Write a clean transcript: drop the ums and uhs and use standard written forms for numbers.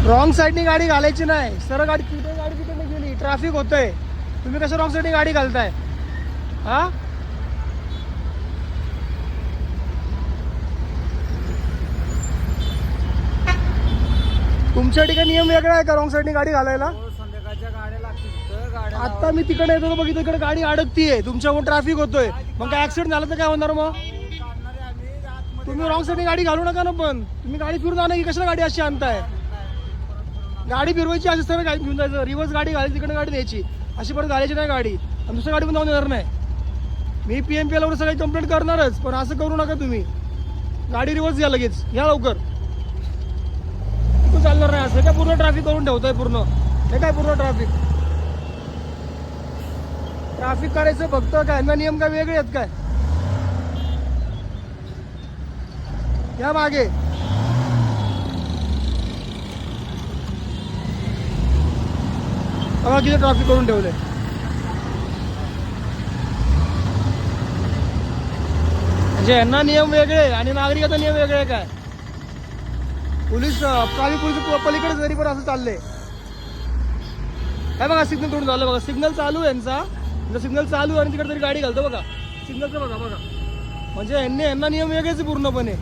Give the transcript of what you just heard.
Wrong साईडनी गाडी घालायची नाही. सरळ गाडी तिथे गेली, ट्रॅफिक होतंय, तुम्ही कसं रॉंग साईडनी गाडी घालताय? हा, तुमच्या ठिकाणी नियम वेगळा आहे का रॉंग साईडनी गाडी घालायला? संध्याकाळच्या गाड्या लागतील. आता मी तिकडे येतो तर बघितलं इकडे गाडी अडकतीये, तुमच्याकडून ट्रॅफिक होतोय, मग काय ऍक्सिडेंट झालं तर काय होणार? मग तुम्ही रॉंग साईडनी गाडी घालू नका ना. पण तुम्ही गाडी फिरून आणा की कशाला गाडी अशी आणताय? गाडी फिरवायची अशी सर गाडी घेऊन जायचं, रिव्हर्स गाडी घालायची, तिकडे गाडी द्यायची, अशी परत घालायची नाही गाडी, आणि दुसऱ्या गाडी पण जाऊन येणार नाही. मी PMPL वर सगळी कंप्लेंट करणारच, पण असं करू नका तुम्ही. गाडी रिव्हर्स घ्या लगेच, घ्या लवकर. तू चालणार नाही असं काय? पूर्ण ट्रॅफिक करून ठेवतोय पूर्ण. हे काय पूर्ण ट्रॅफिक ट्रॅफिक करायचं फक्त काय ना? नियम काय वेगळे आहेत काय? या मागे बघा किती ट्रॅफिक करून ठेवले. म्हणजे यांना नियम वेगळे आणि नागरिकांचा नियम वेगळे काय? पोलीस ट्रॅफिक पोलीस पलीकडे जरी पण असं चाललंय. काय बघा, सिग्नल तोडून झालं बघा. सिग्नल चालू आहे यांचा, सिग्नल चालू आहे आणि तिकडे तरी गाडी घालतो बघा. सिग्नलचं बघा बघा, म्हणजे यांना नियम वेगळेच पूर्णपणे.